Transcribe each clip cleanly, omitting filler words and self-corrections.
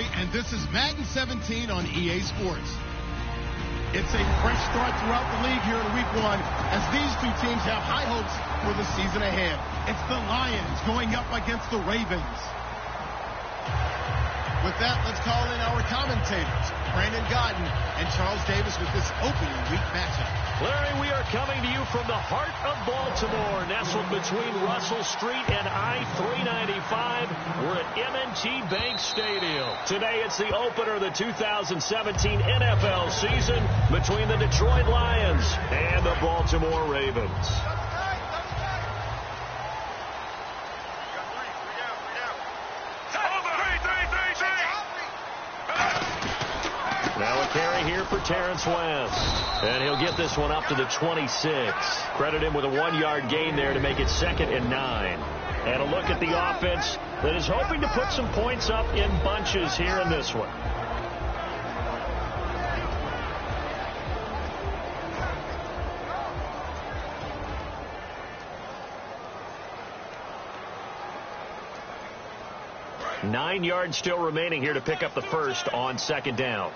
Troy, and this is Madden 17 on EA Sports. It's a fresh start throughout the league here in Week 1 as these two teams have high hopes for the season ahead. It's the Lions going up against the Ravens. With that, let's call in our commentators, Brandon Godden and Charles Davis, with this opening week matchup. Larry, we are coming to you from the heart of Baltimore, nestled between Russell Street and I-395. We're at M&T Bank Stadium. Today, it's the opener of the 2017 NFL season between the Detroit Lions and the Baltimore Ravens. Now a carry here for Terrence West. And he'll get this one up to the 26. Credit him with a 1-yard gain there to make it 2nd and 9. And a look at the offense that is hoping to put some points up in bunches here in this one. Nine yards still remaining here to pick up the first on 2nd down.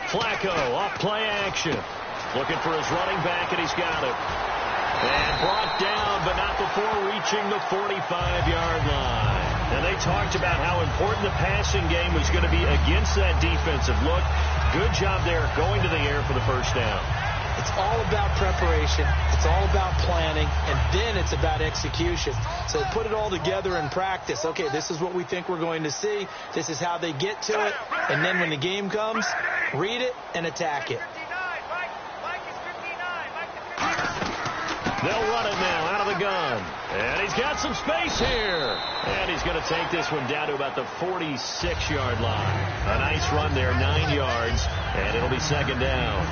Flacco off play action. Looking for his running back, and he's got it. And brought down, but not before reaching the 45-yard line. And they talked about how important the passing game was going to be against that defensive look. Good job there going to the air for the first down. It's all about preparation. It's all about planning, and then it's about execution. So put it all together in practice. Okay, this is what we think we're going to see. This is how they get to it. And then when the game comes, read it and attack it. They'll run it now out of the gun. And he's got some space here. And he's going to take this one down to about the 46-yard line. A nice run there, 9 yards, and it'll be 2nd down.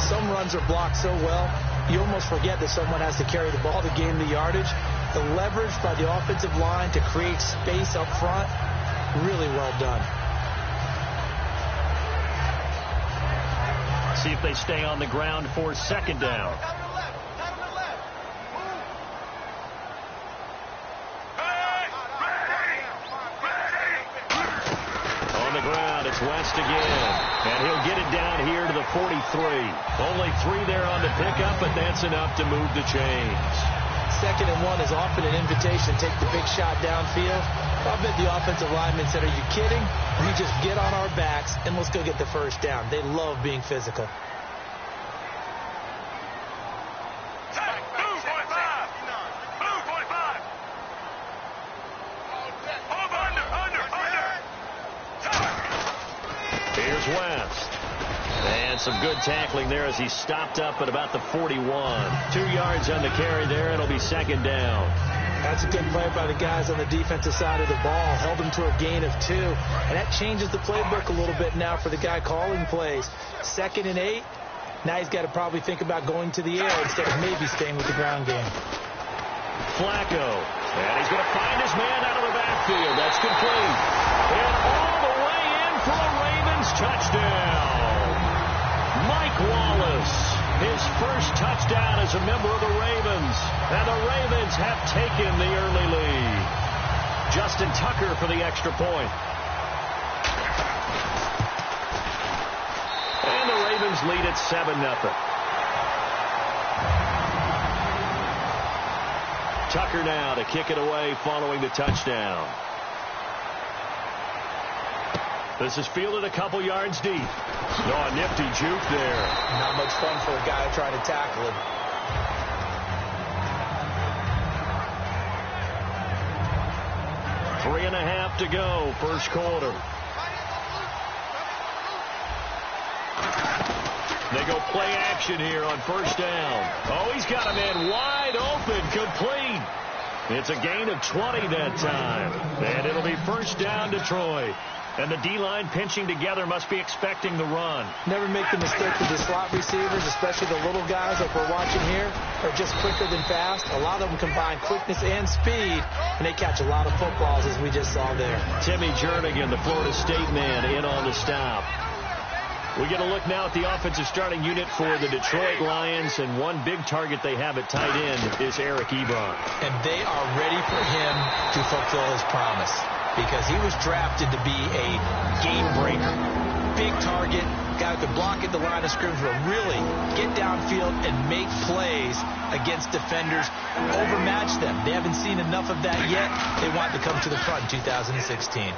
Some runs are blocked so well, you almost forget that someone has to carry the ball to gain the yardage. The leverage by the offensive line to create space up front, really well done. See if they stay on the ground for 2nd down. On the ground, it's West again. And he'll get it down here to the 43. Only 3 there on the pickup, but that's enough to move the chains. 2nd and 1 is often an invitation to take the big shot downfield. I bet the offensive linemen said, are you kidding? We just get on our backs and let's go get the first down. They love being physical. Here's West. And some good tackling there as he stopped up at about the 41. 2 yards on the carry there. It'll be 2nd down. That's a good play by the guys on the defensive side of the ball. Held them to a gain of 2. And that changes the playbook a little bit now for the guy calling plays. 2nd and 8. Now he's got to probably think about going to the air instead of maybe staying with the ground game. Flacco. And he's going to find his man out of the backfield. That's complete. And all the way in for a Ravens touchdown. Mike Wallace, his first touchdown as a member of the Ravens. And the Ravens have taken the early lead. Justin Tucker for the extra point. And the Ravens lead at 7-0. Tucker now to kick it away following the touchdown. This is fielded a couple yards deep. Oh, a nifty juke there. Not much fun for a guy trying to tackle him. Three and a half to go, first quarter. They go play action here on first down. Oh, he's got a man wide open, complete. It's a gain of 20 that time. And it'll be first down, Detroit. And the D-line pinching together must be expecting the run. Never make the mistake with the slot receivers, especially the little guys like we're watching here, are just quicker than fast. A lot of them combine quickness and speed, and they catch a lot of footballs, as we just saw there. Timmy Jernigan, the Florida State man, in on the stop. We get a look now at the offensive starting unit for the Detroit Lions, and one big target they have at tight end is Eric Ebron. And they are ready for him to fulfill his promise because he was drafted to be a game breaker. Big target, guy who could block at the line of scrimmage, will really get downfield and make plays against defenders, overmatch them. They haven't seen enough of that yet. They want to come to the front in 2016.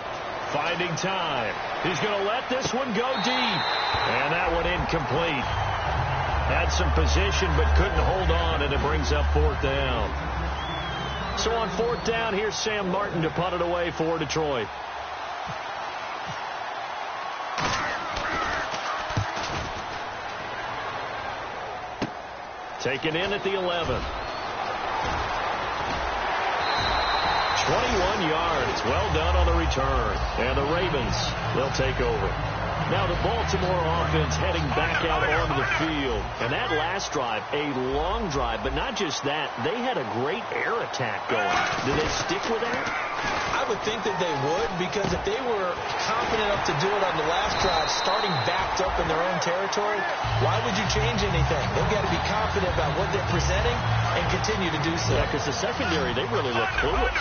Finding time. He's going to let this one go deep. And that one incomplete. Had some position but couldn't hold on, and it brings up 4th down. So on 4th down, here's Sam Martin to punt it away for Detroit. Taken in at the 11. 21 yards. Well done on the return. And the Ravens, they'll take over. Now the Baltimore offense heading back out onto the field. And that last drive, a long drive, but not just that. They had a great air attack going. Did they stick with that? I would think that they would, because if they were confident enough to do it on the last drive, starting backed up in their own territory, why would you change anything? They've got to be confident about what they're presenting and continue to do so. Yeah, because the secondary, they really look clueless.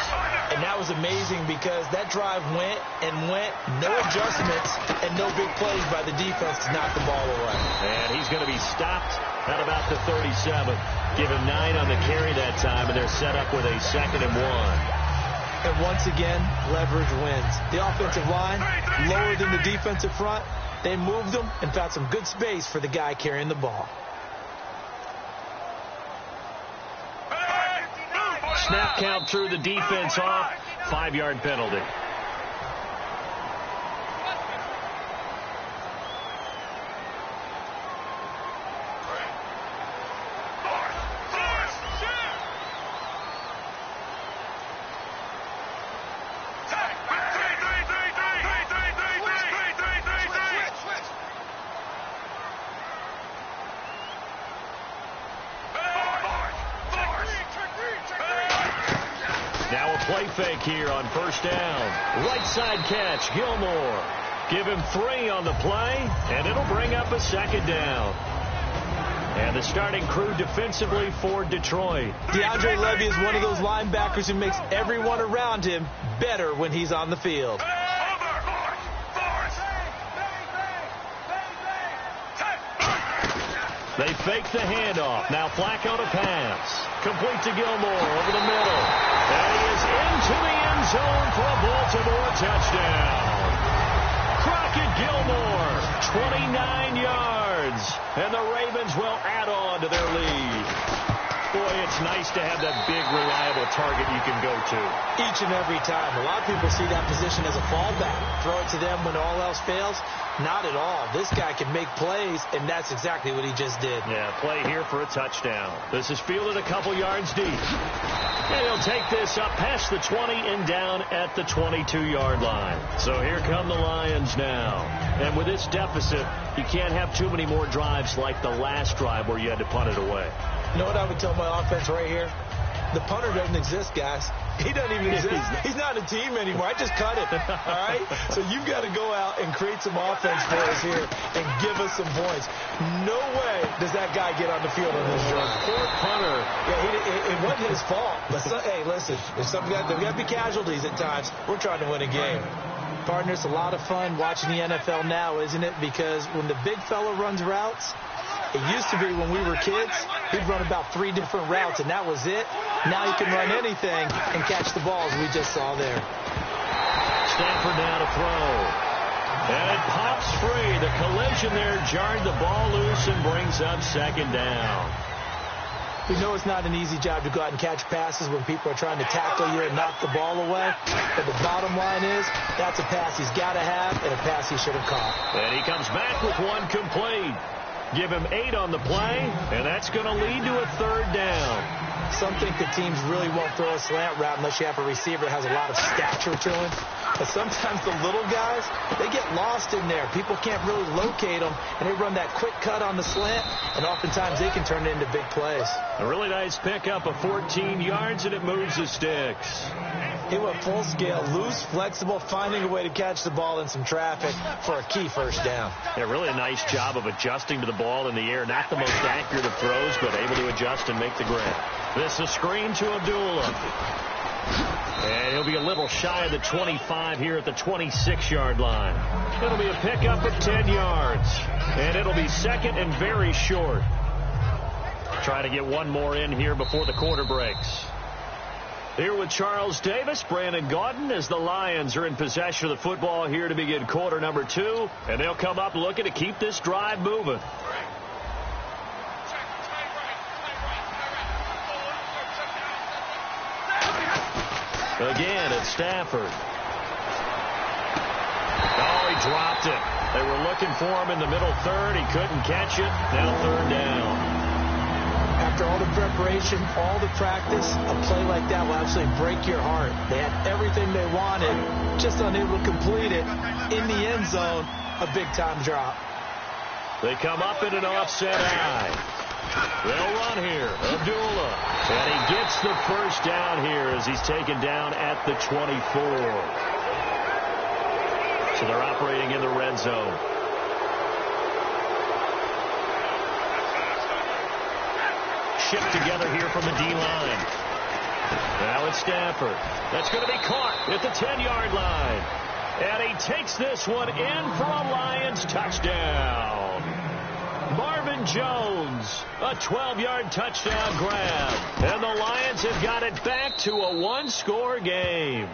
And that was amazing because that drive went and went, no adjustments and no big plays by the defense to knock the ball away. And he's going to be stopped at about the 37. Give him 9 on the carry that time, and they're set up with a 2nd and 1. And once again, leverage wins. The offensive line, lower than the defensive front. They moved them and found some good space for the guy carrying the ball. Snap count through the defense off. 5-yard penalty. Now a play fake here on 1st down. Right side catch, Gilmore. Give him 3 on the play, and it'll bring up a 2nd down. And the starting crew defensively for Detroit. DeAndre Levy is one of those linebackers who makes everyone around him better when he's on the field. They fake the handoff. Now Flacco to pass. Complete to Gilmore over the middle. And he is into the end zone for a Baltimore touchdown. Crockett Gilmore, 29 yards. And the Ravens will add on to their lead. Boy, it's nice to have that big, reliable target you can go to. Each and every time. A lot of people see that position as a fallback. Throw it to them when all else fails. Not at all. This guy can make plays, and that's exactly what he just did. Yeah, play here for a touchdown. This is fielded a couple yards deep. And he'll take this up past the 20 and down at the 22-yard line. So here come the Lions now. And with this deficit, you can't have too many more drives like the last drive where you had to punt it away. You know what I would tell my offense right here? The punter doesn't exist, guys. He doesn't even exist. He's not a team anymore. I just cut it, all right? So you've got to go out and create some offense for us here and give us some points. No way does that guy get on the field on this drive. Poor punter. Yeah, it wasn't his fault. But hey, listen, there's got to be casualties at times. We're trying to win a game. Partner, it's a lot of fun watching the NFL now, isn't it? Because when the big fella runs routes, it used to be when we were kids, he'd run about 3 different routes, and that was it. Now he can run anything and catch the balls we just saw there. Stafford now to throw. And it pops free. The collision there jarred the ball loose and brings up 2nd down. We know it's not an easy job to go out and catch passes when people are trying to tackle you and knock the ball away. But the bottom line is, that's a pass he's got to have and a pass he should have caught. And he comes back with 1 complete. Give him 8 on the play, and that's going to lead to a 3rd down. Some think the teams really won't throw a slant route unless you have a receiver that has a lot of stature to him. But sometimes the little guys, they get lost in there. People can't really locate them, and they run that quick cut on the slant, and oftentimes they can turn it into big plays. A really nice pickup of 14 yards, and it moves the sticks. He went full scale, loose, flexible, finding a way to catch the ball in some traffic for a key first down. Yeah, really a nice job of adjusting to the ball in the air. Not the most accurate of throws, but able to adjust and make the grab. This is a screen to Abdullah. And he'll be a little shy of the 25 here at the 26-yard line. It'll be a pickup of 10 yards. And it'll be second and very short. Trying to get one more in here before the quarter breaks. Here with Charles Davis, Brandon Gaudin, as the Lions are in possession of the football here to begin quarter number 2. And they'll come up looking to keep this drive moving. Again, it's Stafford. Oh, he dropped it. They were looking for him in the middle third. He couldn't catch it. Now third down. After all the preparation, all the practice, a play like that will absolutely break your heart. They had everything they wanted, just unable to complete it. In the end zone, a big-time drop. They come up in an offset eye. They'll run here. Abdullah. And he gets the first down here as he's taken down at the 24. So they're operating in the red zone. Shipped together here from the D-line. Now it's Stafford. That's going to be caught at the 10-yard line. And he takes this one in for a Lions touchdown. Marvin Jones, a 12-yard touchdown grab. And the Lions have got it back to a one-score game.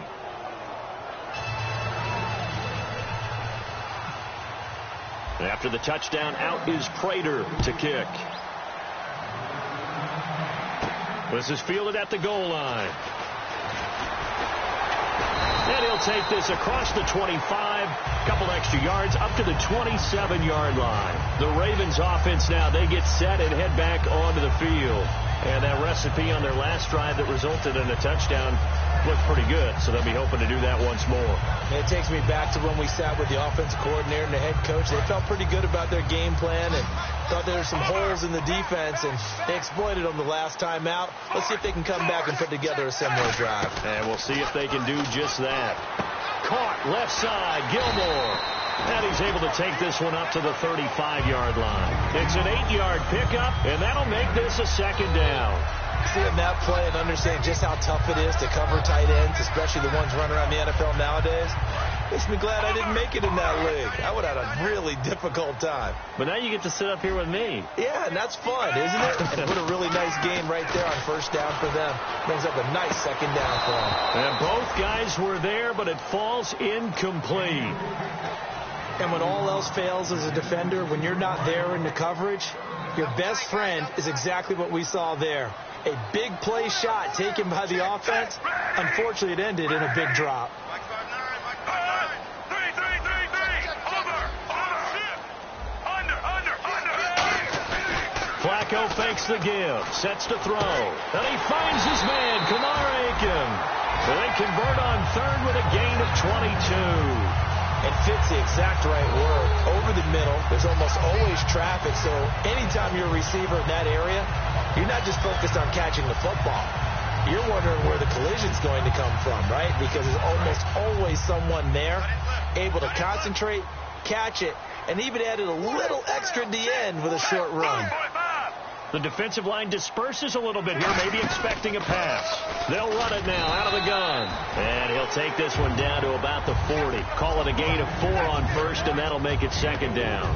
After the touchdown, out is Prater to kick. This is fielded at the goal line. And he'll take this across the 25, couple extra yards, up to the 27-yard line. The Ravens offense now, they get set and head back onto the field. And that recipe on their last drive that resulted in a touchdown looked pretty good, so they'll be hoping to do that once more. It takes me back to when we sat with the offensive coordinator and the head coach. They felt pretty good about their game plan and thought there were some holes in the defense, and they exploited them the last time out. Let's see if they can come back and put together a similar drive. And we'll see if they can do just that. Caught left side, Gilmore. And he's able to take this one up to the 35-yard line. It's an 8-yard pickup, and that'll make this a second down. Seeing that play and understanding just how tough it is to cover tight ends, especially the ones running around the NFL nowadays, makes me glad I didn't make it in that league. I would have had a really difficult time. But now you get to sit up here with me. Yeah, and that's fun, isn't it? And put a really nice game right there on first down for them. Brings up a nice second down for them. And both guys were there, but it falls incomplete. And when all else fails as a defender, when you're not there in the coverage, your best friend is exactly what we saw there. A big play shot taken by the offense. Unfortunately, it ended in a big drop. Flacco fakes the give, sets to throw. And he finds his man, Kamar Aiken. They convert on third with a gain of 22. It fits the exact right word. Over the middle, there's almost always traffic, so anytime you're a receiver in that area, you're not just focused on catching the football. You're wondering where the collision's going to come from, right? Because there's almost always someone there able to concentrate, catch it, and even added a little extra at the end with a short run. The defensive line disperses a little bit here, maybe expecting a pass. They'll run it now out of the gun. And he'll take this one down to about the 40. Call it a gain of 4 on first, and that'll make it second down.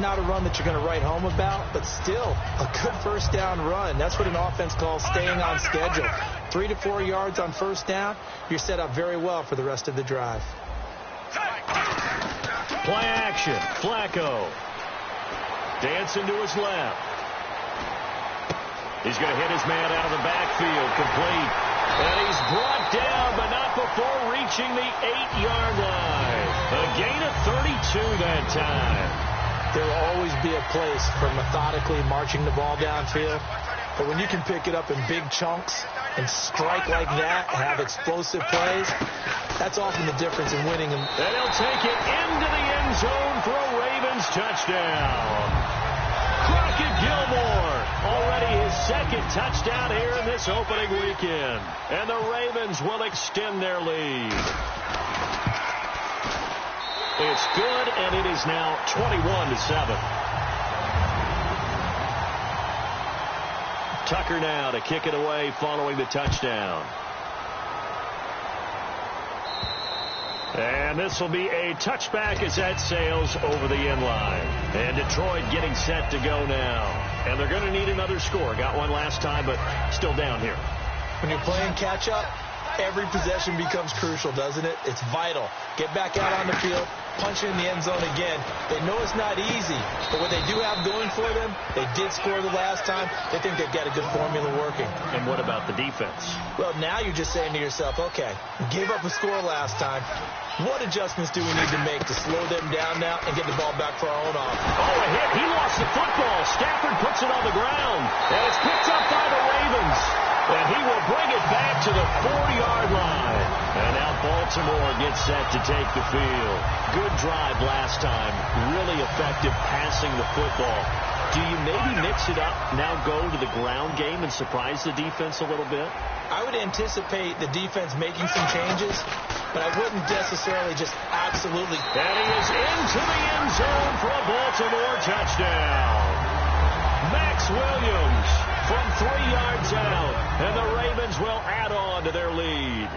Not a run that you're going to write home about, but still a good first down run. That's what an offense calls staying on schedule. 3 to 4 yards on first down, you're set up very well for the rest of the drive. Play action. Flacco. Dancing to his left. He's going to hit his man out of the backfield, complete. And he's brought down, but not before reaching the 8-yard line. A gain of 32 that time. There will always be a place for methodically marching the ball downfield. But when you can pick it up in big chunks and strike like that, have explosive plays, that's often the difference in winning. And he'll take it into the end zone for a Ravens touchdown. Crockett Gilmore Already his second touchdown here in this opening weekend. And the Ravens will extend their lead. It's good, and it is now 21-7. Tucker now to kick it away following the touchdown. And this will be a touchback as that sails over the end line. And Detroit getting set to go now. And they're going to need another score. Got one last time, but still down here. When you're playing catch-up, every possession becomes crucial, doesn't it? It's vital. Get back out on the field, punch in the end zone again. They know it's not easy, but what they do have going for them, they did score the last time. They think they've got a good formula working. And what about the defense? Well, now you're just saying to yourself, okay, we gave up a score last time. What adjustments do we need to make to slow them down now and get the ball back for our own offense? Oh, a hit. He lost the football. Stafford puts it on the ground. And it's picked up by the Ravens. And he will bring it back to the 4-yard line. And now Baltimore gets set to take the field. Good drive last time. Really effective passing the football. Do you maybe mix it up, now go to the ground game and surprise the defense a little bit? I would anticipate the defense making some changes, but I wouldn't necessarily just absolutely. And he is into the end zone for a Baltimore touchdown. Max Williams from 3 yards out, and the Ravens will add on to their lead.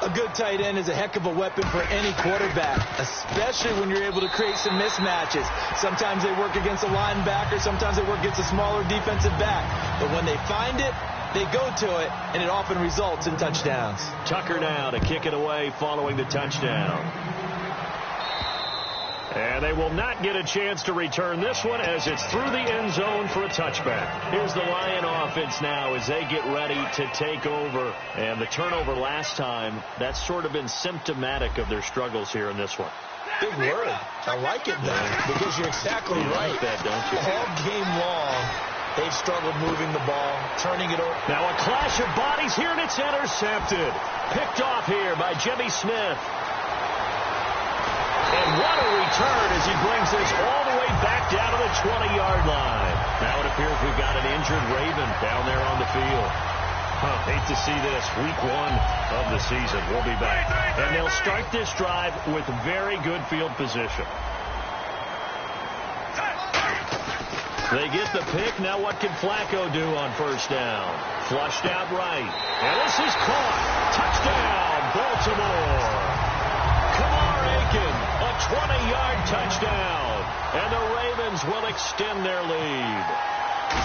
A good tight end is a heck of a weapon for any quarterback, especially when you're able to create some mismatches. Sometimes they work against a linebacker, sometimes they work against a smaller defensive back. But when they find it, they go to it, and it often results in touchdowns. Tucker now to kick it away following the touchdown. And they will not get a chance to return this one as it's through the end zone for a touchback. Here's the Lion offense now as they get ready to take over. And the turnover last time, that's sort of been symptomatic of their struggles here in this one. Big word. I like it, though, because you're exactly right. Like that, don't you? All game long, they've struggled moving the ball, turning it over. Now a clash of bodies here, and it's intercepted. Picked off here by Jimmy Smith. And what a return as he brings this all the way back down to the 20-yard line. Now it appears we've got an injured Raven down there on the field. Hate to see this. Week 1 of the season. We'll be back. And they'll start this drive with very good field position. They get the pick. Now what can Flacco do on first down? Flushed out right. And this is caught. Touchdown, Baltimore. Kamar Aiken, a 20-yard touchdown. And the Ravens will extend their lead.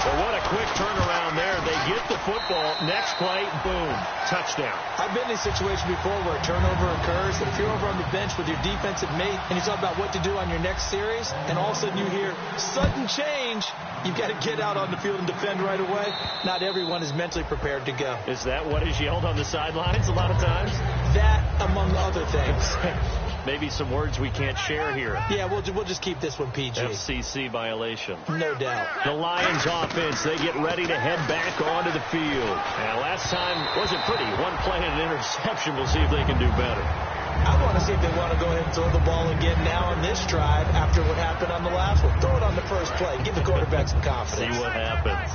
So what a quick turnaround there. They get the football. Next play, boom, touchdown. I've been in a situation before where a turnover occurs. If you're over on the bench with your defensive mate and you talk about what to do on your next series, and all of a sudden you hear sudden change, you've got to get out on the field and defend right away. Not everyone is mentally prepared to go. Is that what is yelled on the sidelines a lot of times? That, among other things. Maybe some words we can't share here. Yeah, we'll just keep this one PG. FCC violation. No doubt. The Lions offense, they get ready to head back onto the field. And last time wasn't pretty. One play and an interception. We'll see if they can do better. I want to see if they want to go ahead and throw the ball again now on this drive after what happened on the last one. Throw it on the first play. Give the quarterback some confidence. See what happens.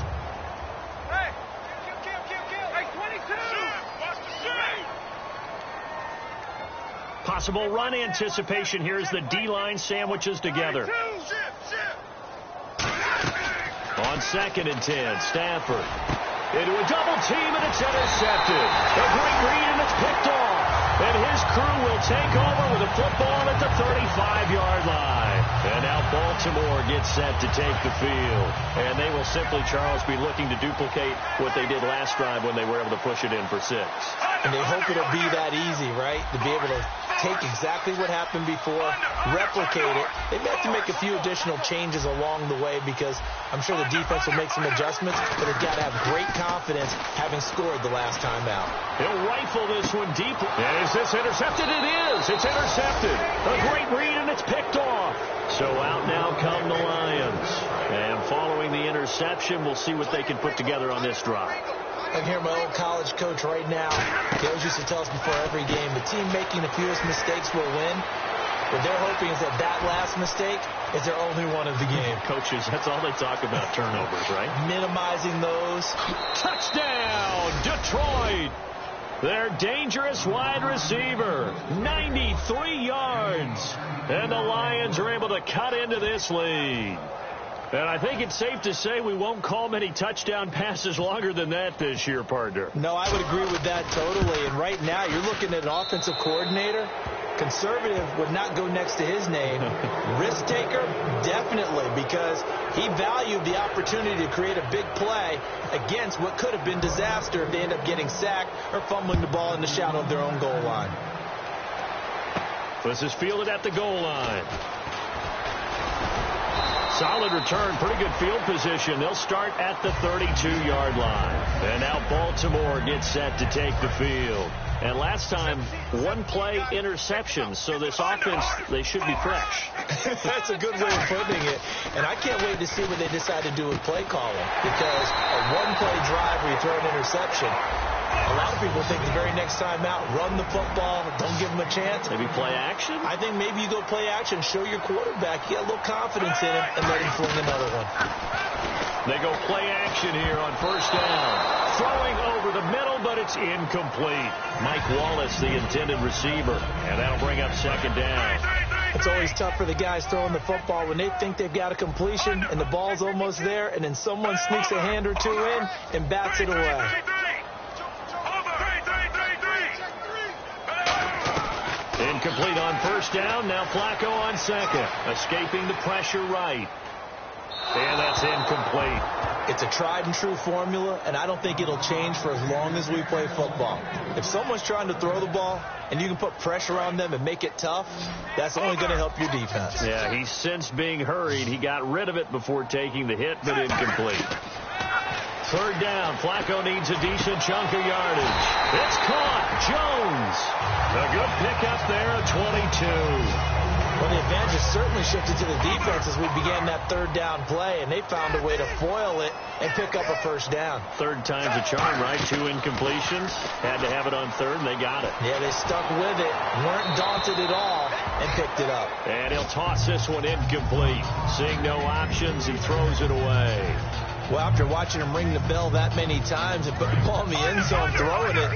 Possible run anticipation here as the D-line sandwiches together. On 2nd and 10, Stafford into a double team, and it's intercepted. A great read, and it's picked off. And his crew will take over with a football at the 35-yard line. And now Baltimore gets set to take the field. And they will simply, Charles, be looking to duplicate what they did last drive when they were able to push it in for 6. And they hope it'll be that easy, right? To be able to take exactly what happened before, replicate it. They may have to make a few additional changes along the way because I'm sure the defense will make some adjustments, but they've got to have great confidence having scored the last time out. He'll rifle this one deep. And is this intercepted? It is. It's intercepted. A great read, and it's picked off. So out now come the Lions. And following the interception, we'll see what they can put together on this drive. I can hear my old college coach right now. He always used to tell us before every game, the team making the fewest mistakes will win. What they're hoping is that last mistake is their only one of the game. Coaches, that's all they talk about, turnovers, right? Minimizing those. Touchdown, Detroit! Their dangerous wide receiver, 93 yards. And the Lions are able to cut into this lead. And I think it's safe to say we won't call many touchdown passes longer than that this year, partner. No, I would agree with that totally. And right now, you're looking at an offensive coordinator. Conservative would not go next to his name. Risk taker, definitely, because he valued the opportunity to create a big play against what could have been disaster if they end up getting sacked or fumbling the ball in the shadow of their own goal line. This is fielded at the goal line. Solid return, pretty good field position. They'll start at the 32-yard line. And now Baltimore gets set to take the field. And last time, one play interception. So this offense, they should be fresh. That's a good way of putting it. And I can't wait to see what they decide to do with play calling. Because a one-play drive where you throw an interception, a lot of people think the very next time out, run the football, don't give them a chance. Maybe play action? I think maybe you go play action, show your quarterback, you got a little confidence in him, and let him fling another one. They go play action here on first down. Throwing over the middle, but it's incomplete. Mike Wallace, the intended receiver, and that'll bring up second down. It's always tough for the guys throwing the football when they think they've got a completion and the ball's almost there, and then someone sneaks a hand or two in and bats it away. Incomplete on first down. Now Flacco on second. Escaping the pressure right. And that's incomplete. It's a tried and true formula, and I don't think it'll change for as long as we play football. If someone's trying to throw the ball and you can put pressure on them and make it tough, that's only going to help your defense. Yeah, he's since being hurried. He got rid of it before taking the hit, but incomplete. Third down. Flacco needs a decent chunk of yardage. It's caught. Jones. A good pickup there at 22. Well, the advantage has certainly shifted to the defense as we began that third down play, and they found a way to foil it and pick up a first down. Third time's a charm, right? 2 incompletions. Had to have it on third, and they got it. Yeah, they stuck with it, weren't daunted at all, and picked it up. And he'll toss this one incomplete. Seeing no options, he throws it away. Well, after watching him ring the bell that many times and put the ball in the end zone throwing it,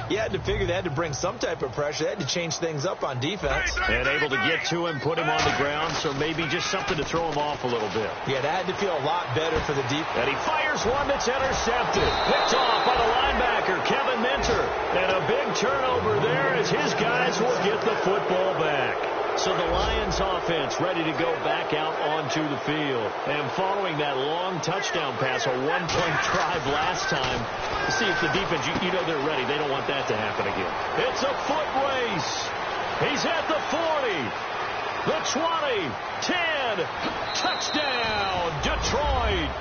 you had to figure they had to bring some type of pressure. They had to change things up on defense. And able to get to him, put him on the ground, so maybe just something to throw him off a little bit. Yeah, that had to feel a lot better for the defense. And he fires one that's intercepted. Picked off by the linebacker, Kevin Minter. And a big turnover there as his guys will get the football back. So the Lions offense ready to go back out onto the field. And following that long touchdown pass, a one-point drive last time, see if the defense, you know they're ready. They don't want that to happen again. It's a foot race. He's at the 40, the 20, 10, touchdown, Detroit.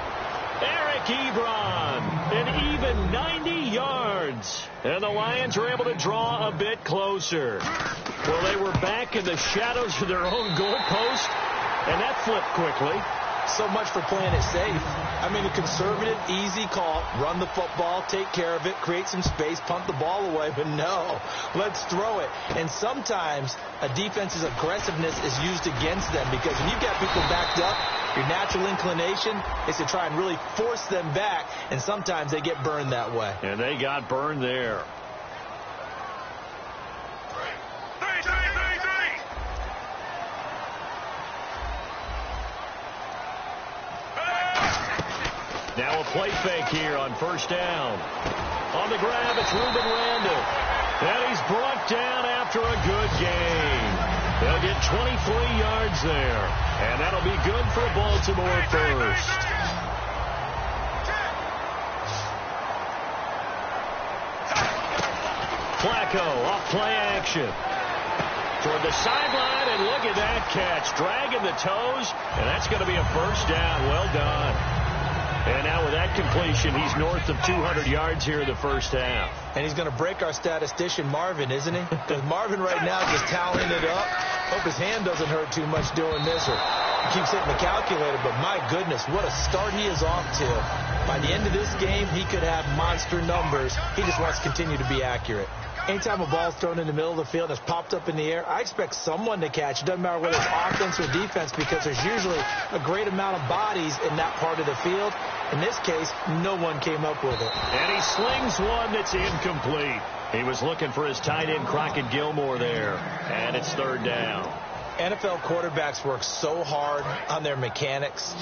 Eric Ebron, an even 90 yards. And the Lions are able to draw a bit closer. Well, they were back in the shadows of their own goalpost, and that flipped quickly. So much for playing it safe. I mean, a conservative, easy call, run the football, take care of it, create some space, punt the ball away. But no, let's throw it. And sometimes a defense's aggressiveness is used against them because when you've got people backed up, your natural inclination is to try and really force them back, and sometimes they get burned that way. And they got burned there. Now a play fake here on first down. On the grab, it's Ruben Randall. And he's brought down after a good game. They'll get 23 yards there. And that'll be good for Baltimore first. Flacco off play action. Toward the sideline, and look at that catch. Dragging the toes, and that's going to be a first down. Well done. And now with that completion, he's north of 200 yards here in the first half. And he's going to break our statistician, Marvin, isn't he? Because Marvin right now is just toweling it up. Hope his hand doesn't hurt too much doing this, or he keeps hitting the calculator. But my goodness, what a start he is off to. By the end of this game, he could have monster numbers. He just wants to continue to be accurate. Anytime a ball's thrown in the middle of the field and it's popped up in the air, I expect someone to catch. It doesn't matter whether it's offense or defense, because there's usually a great amount of bodies in that part of the field. In this case, no one came up with it. And he slings one that's incomplete. He was looking for his tight end, Crockett Gilmore, there. And it's third down. NFL quarterbacks work so hard on their mechanics,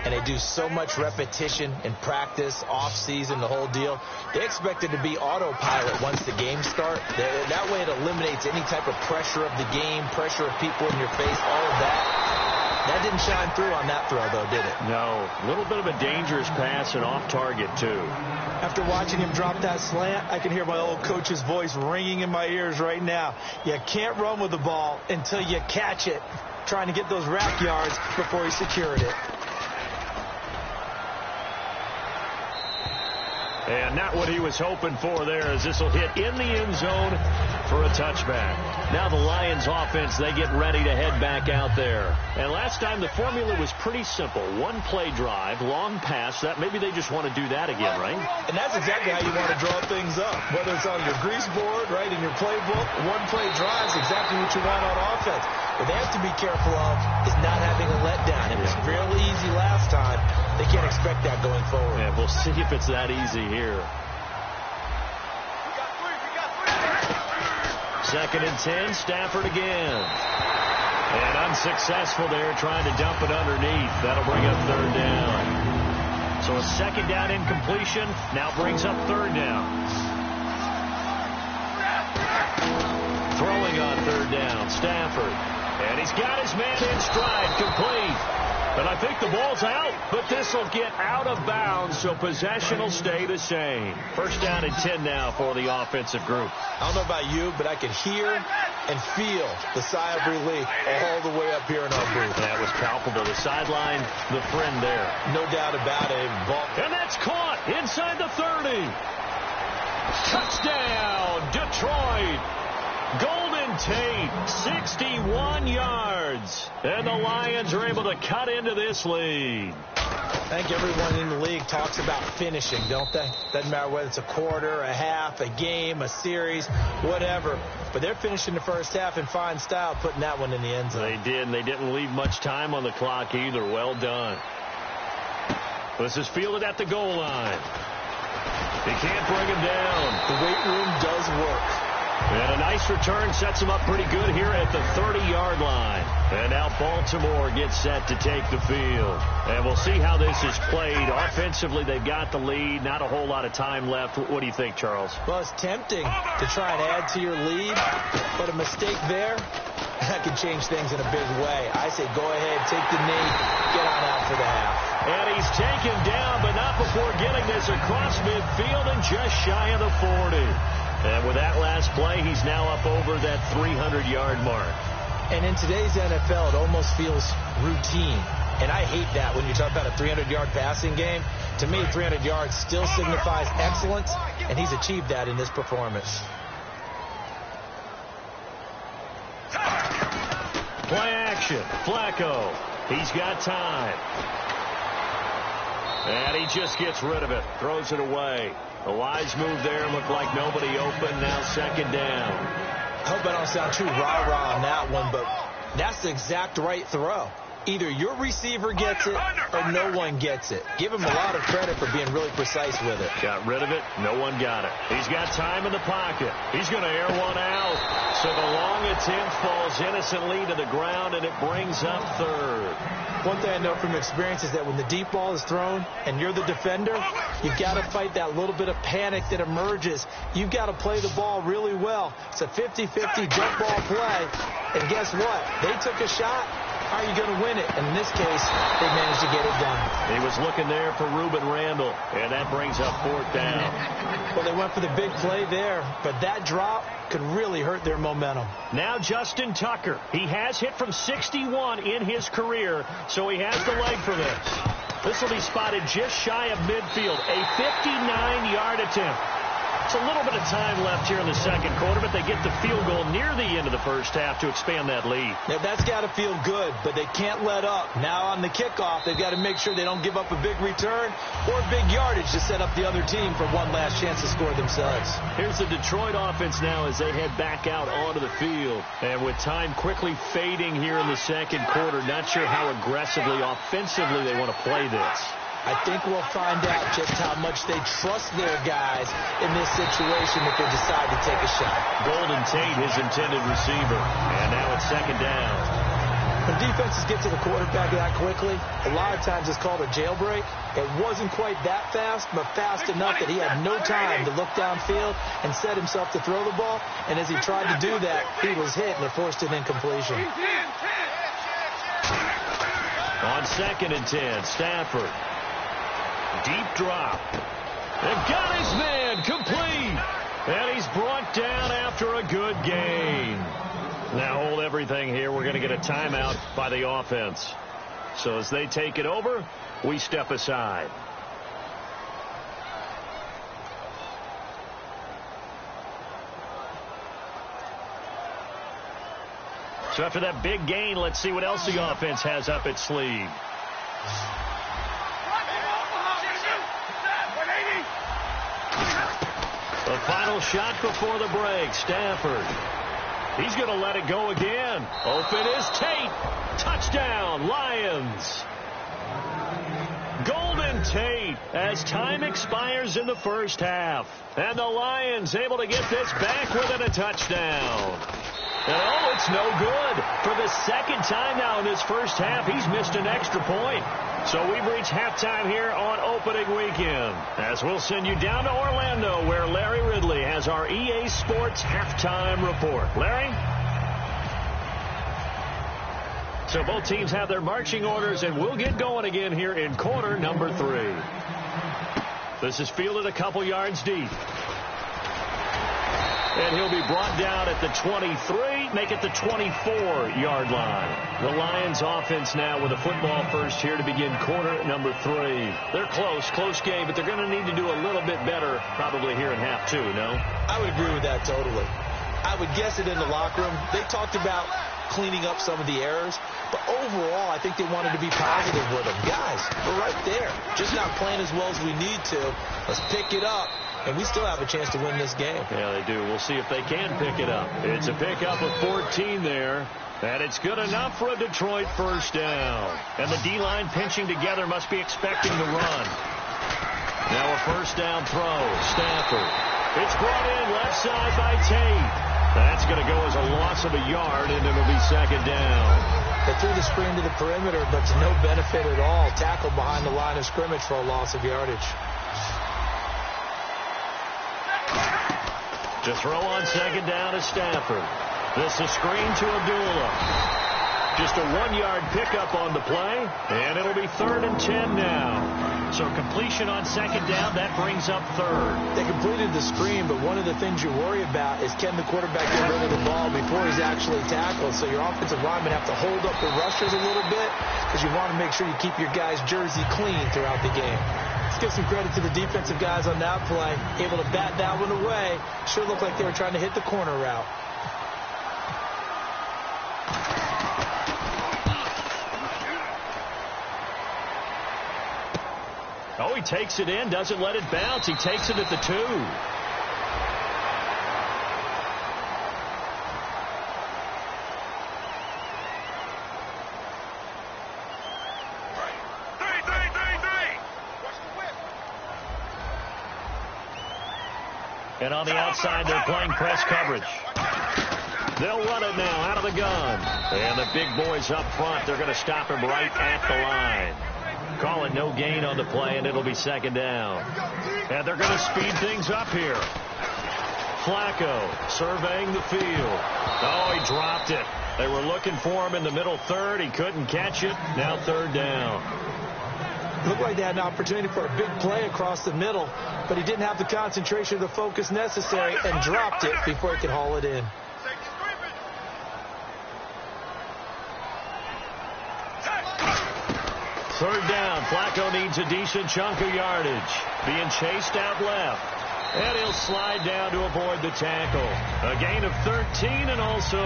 and they do so much repetition in practice, off-season, the whole deal. They expect it to be autopilot once the games start. That way it eliminates any type of pressure of the game, pressure of people in your face, all of that. That didn't shine through on that throw, though, did it? No. A little bit of a dangerous pass and off target, too. After watching him drop that slant, I can hear my old coach's voice ringing in my ears right now. You can't run with the ball until you catch it, trying to get those rack yards before he secured it. And not what he was hoping for there, as this will hit in the end zone for a touchback. Now the Lions offense, they get ready to head back out there. And last time the formula was pretty simple. One play drive, long pass. That maybe they just want to do that again, right? And that's exactly how you want to draw things up. Whether it's on your grease board, right, in your playbook, one play drive is exactly what you want on offense. What they have to be careful of is not having a letdown. It was fairly easy last time. They can't expect that going forward. Yeah, we'll see if it's that easy here. Second and 10, Stafford again. And unsuccessful there, trying to dump it underneath. That'll bring up third down. So a second down incompletion now brings up third down. Throwing on third down, Stafford. And he's got his man in stride, complete. But I think the ball's out, but this will get out of bounds, so possession will stay the same. First down and 10 now for the offensive group. I don't know about you, but I can hear and feel the sigh of relief all the way up here in our booth. That was palpable. The sideline, the friend there. No doubt about it. And that's caught inside the 30. Touchdown, Detroit. Golden Tate, 61 yards. And the Lions are able to cut into this lead. I think everyone in the league talks about finishing, don't they? Doesn't matter whether it's a quarter, a half, a game, a series, whatever. But they're finishing the first half in fine style, putting that one in the end zone. They did, and they didn't leave much time on the clock either. Well done. This is fielded at the goal line. They can't bring him down. The weight room does work. And a nice return sets him up pretty good here at the 30-yard line. And now Baltimore gets set to take the field. And we'll see how this is played. Offensively, they've got the lead. Not a whole lot of time left. What do you think, Charles? Well, it's tempting to try and add to your lead, but a mistake there, that can change things in a big way. I say go ahead, take the knee, get on out for the half. And he's taken down, but not before getting this across midfield and just shy of the 40. And with that last play, he's now up over that 300-yard mark. And in today's NFL, it almost feels routine. And I hate that when you talk about a 300-yard passing game. To me, 300 yards still signifies excellence, and he's achieved that in this performance. Play action. Flacco. He's got time. And he just gets rid of it. Throws it away. A wise move there. Looked like nobody open. Now second down. I hope I don't sound too rah-rah on that one, but that's the exact right throw. Either your receiver gets it or no one gets it. Give him a lot of credit for being really precise with it. Got rid of it. No one got it. He's got time in the pocket. He's going to air one out. So the long attempt falls innocently to the ground, and it brings up third. One thing I know from experience is that when the deep ball is thrown and you're the defender, you've got to fight that little bit of panic that emerges. You've got to play the ball really well. It's a 50-50 jump ball play. And guess what? They took a shot. How are you going to win it? And in this case, they managed to get it done. He was looking there for Reuben Randall, and that brings up fourth down. Well, they went for the big play there, but that drop could really hurt their momentum. Now Justin Tucker. He has hit from 61 in his career, so he has the leg for this. This will be spotted just shy of midfield. A 59-yard attempt. It's a little bit of time left here in the second quarter, but they get the field goal near the end of the first half to expand that lead. Yeah, that's got to feel good, but they can't let up. Now on the kickoff, they've got to make sure they don't give up a big return or big yardage to set up the other team for one last chance to score themselves. Here's the Detroit offense now as they head back out onto the field. And with time quickly fading here in the second quarter, not sure how aggressively, offensively they want to play this. I think we'll find out just how much they trust their guys in this situation if they decide to take a shot. Golden Tate, his intended receiver. And now it's second down. When defenses get to the quarterback that quickly, a lot of times it's called a jailbreak. It wasn't quite that fast, but fast enough that he had no time to look downfield and set himself to throw the ball. And as he tried to do that, he was hit and it forced an incompletion. On 2nd and 10, Stafford. Deep drop. They've got his man complete. And he's brought down after a good gain. Now hold everything here. We're going to get a timeout by the offense. So as they take it over, we step aside. So after that big gain, let's see what else the offense has up its sleeve. The final shot before the break. Stafford. He's going to let it go again. Open is Tate. Touchdown, Lions. Golden Tate as time expires in the first half. And the Lions able to get this back within a touchdown. Oh, it's no good. For the second time now in this first half, he's missed an extra point. So we've reached halftime here on opening weekend. As we'll send you down to Orlando, where Larry Ridley has our EA Sports halftime report. Larry? So both teams have their marching orders, and we'll get going again here in quarter number 3. This is fielded a couple yards deep. And he'll be brought down at the 23, make it the 24-yard line. The Lions offense now with a football first here to begin quarter number 3. They're close game, but they're going to need to do a little bit better probably here in half 2, no? I would agree with that totally. I would guess it in the locker room. They talked about cleaning up some of the errors, but overall I think they wanted to be positive with them. Guys, we're right there. Just not playing as well as we need to. Let's pick it up. And we still have a chance to win this game. Yeah, they do. We'll see if they can pick it up. It's a pickup of 14 there. And it's good enough for a Detroit first down. And the D-line pinching together must be expecting the run. Now a first down throw. Stafford. It's brought in left side by Tate. That's going to go as a loss of a yard, and it'll be second down. They threw the screen to the perimeter, but to no benefit at all. Tackled behind the line of scrimmage for a loss of yardage. To throw on second down is Stafford. This is screen to Abdullah. Just a 1-yard pickup on the play, and it'll be 3rd and 10 now. So completion on second down, that brings up 3rd. They completed the screen, but one of the things you worry about is can the quarterback get rid of the ball before he's actually tackled? So your offensive linemen have to hold up the rushers a little bit because you want to make sure you keep your guys' jersey clean throughout the game. Let's give some credit to the defensive guys on that play. Able to bat that one away. Sure looked like they were trying to hit the corner route. Oh, he takes it in, doesn't let it bounce. He takes it at the 2. And on the outside, they're playing press coverage. They'll run it now out of the gun. And the big boys up front, they're going to stop him right at the line. Call it no gain on the play, and it'll be second down. And they're going to speed things up here. Flacco surveying the field. Oh, he dropped it. They were looking for him in the middle third. He couldn't catch it. Now 3rd down. Looked like they had an opportunity for a big play across the middle, but he didn't have the concentration or the focus necessary and dropped it before he could haul it in. Third down. Flacco needs a decent chunk of yardage. Being chased out left. And he'll slide down to avoid the tackle. A gain of 13 and also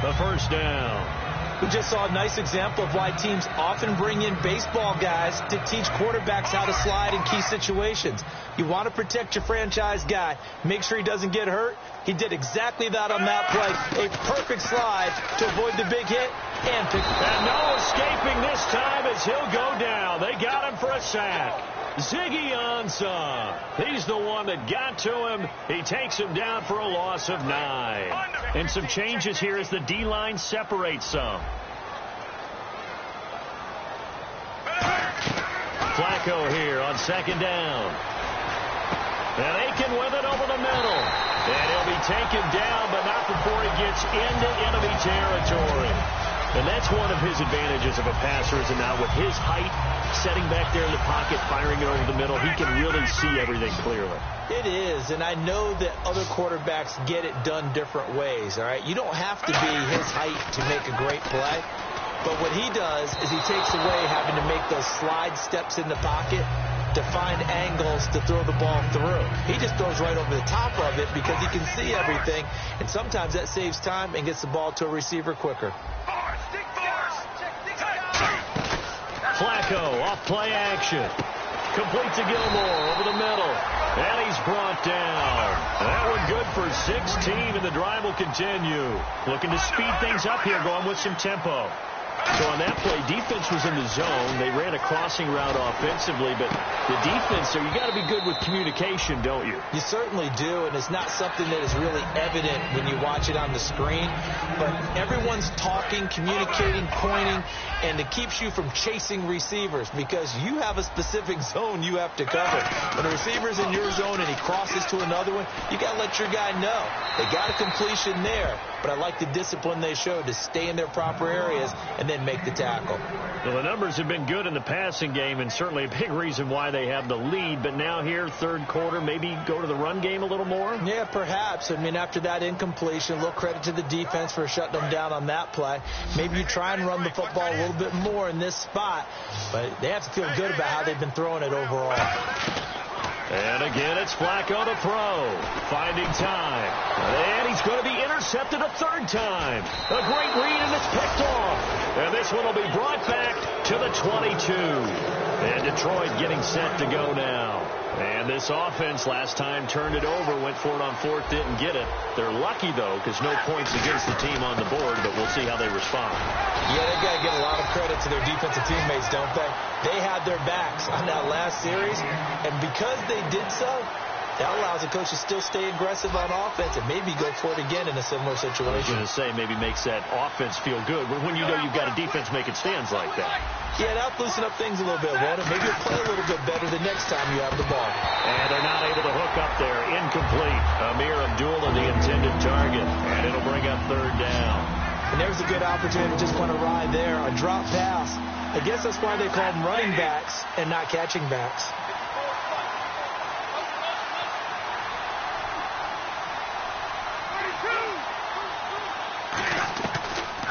a first down. We just saw a nice example of why teams often bring in baseball guys to teach quarterbacks how to slide in key situations. You want to protect your franchise guy. Make sure he doesn't get hurt. He did exactly that on that play. A perfect slide to avoid the big hit and pick. And no escaping this time as he'll go down. They got him for a sack. Ziggy Ansah. He's the one that got to him. He takes him down for a loss of 9. And some changes here as the D-line separates some. Flacco here on second down. And Aiken with it over the middle. And he'll be taken down, but not before he gets into enemy territory. And that's one of his advantages of a passer, is now with his height, setting back there in the pocket, firing it over the middle, he can really see everything clearly. It is, and I know that other quarterbacks get it done different ways, all right? You don't have to be his height to make a great play, but what he does is he takes away having to make those slide steps in the pocket to find angles to throw the ball through. He just throws right over the top of it because he can see everything, and sometimes that saves time and gets the ball to a receiver quicker. Flacco off play action. Complete to Gilmore over the middle. And he's brought down. That one good for 16, and the drive will continue. Looking to speed things up here, going with some tempo. So on that play, defense was in the zone. They ran a crossing route offensively, but the defense, so you got to be good with communication, don't you? You certainly do, and it's not something that is really evident when you watch it on the screen. But everyone's talking, communicating, pointing, and it keeps you from chasing receivers because you have a specific zone you have to cover. When a receiver's in your zone and he crosses to another one, you got to let your guy know. They got a completion there, but I like the discipline they showed to stay in their proper areas and then make the tackle. Well, the numbers have been good in the passing game, and certainly a big reason why they have the lead. But now here, third quarter, maybe go to the run game a little more? Yeah, perhaps. I mean, after that incompletion, a little credit to the defense for shutting them down on that play. Maybe you try and run the football a little bit more in this spot, but they have to feel good about how they've been throwing it overall. And again, it's Flacco to throw. Finding time. And he's going to be intercepted a third time. A great read, and it's picked off. And this one will be brought back to the 22. And Detroit getting set to go now. And this offense last time turned it over, went for it on fourth, didn't get it. They're lucky, though, because no points against the team on the board, but we'll see how they respond. Yeah, they've got to give a lot of credit to their defensive teammates, don't they? They had their backs on that last series, and because they did so, that allows the coach to still stay aggressive on offense and maybe go for it again in a similar situation. I was going to say, maybe makes that offense feel good, but when you know you've got a defense making stands like that. Yeah, that'll loosen up things a little bit, won't it? Maybe you'll play a little bit better the next time you have the ball. And they're not able to hook up there. Incomplete. Amir Abdullah, the intended target. And it'll bring up third down. And there's a good opportunity to just want to ride there. A drop pass. I guess that's why they call them running backs and not catching backs.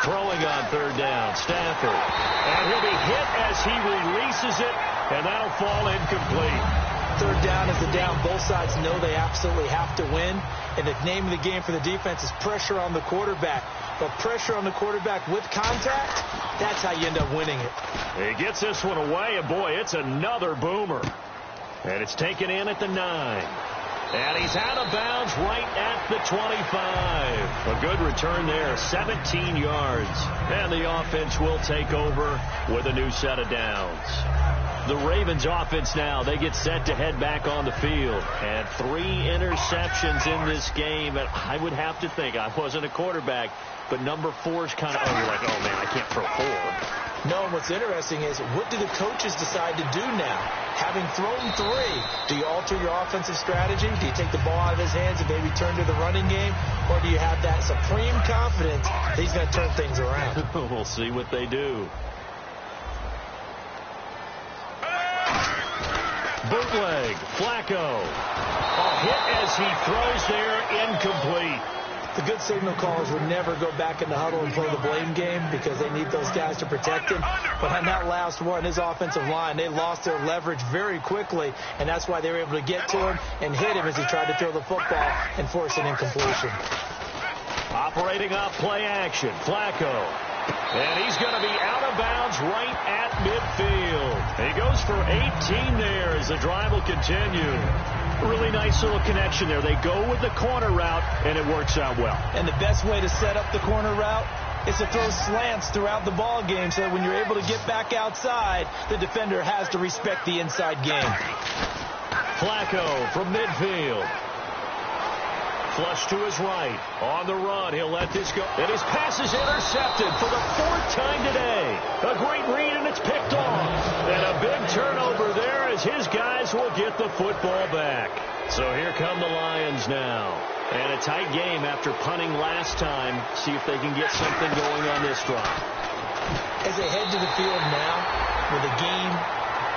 Throwing on third down, Stafford. And he'll be hit as he releases it, and that'll fall incomplete. Third down is the down. Both sides know they absolutely have to win. And the name of the game for the defense is pressure on the quarterback. But pressure on the quarterback with contact, that's how you end up winning it. He gets this one away, and boy, it's another boomer. And it's taken in at the 9. And he's out of bounds right at the 25. A good return there, 17 yards. And the offense will take over with a new set of downs. The Ravens offense now, they get set to head back on the field. And 3 interceptions in this game. And I would have to think, I wasn't a quarterback, but number 4 is kind of, you're like, oh man, I can't throw 4. No, and what's interesting is, what do the coaches decide to do now? Having thrown 3, do you alter your offensive strategy? Do you take the ball out of his hands and maybe turn to the running game? Or do you have that supreme confidence that he's going to turn things around? We'll see what they do. Bootleg, Flacco. A hit as he throws there, incomplete. The good signal callers would never go back in the huddle and play the blame game because they need those guys to protect him. But on that last one, his offensive line, they lost their leverage very quickly, and that's why they were able to get to him and hit him as he tried to throw the football and force an incompletion. Operating off play action, Flacco. And he's going to be out of bounds right at midfield. He goes for 18 there as the drive will continue. Really nice little connection there. They go with the corner route, and it works out well. And the best way to set up the corner route is to throw slants throughout the ball game so that when you're able to get back outside, the defender has to respect the inside game. Flacco from midfield. Flush to his right. On the run, he'll let this go. And his pass is intercepted for the 4th time today. A great read, and it's picked off. And a big turnover there as his guys will get the football back. So here come the Lions now. And a tight game after punting last time. See if they can get something going on this drive. As they head to the field now, with a game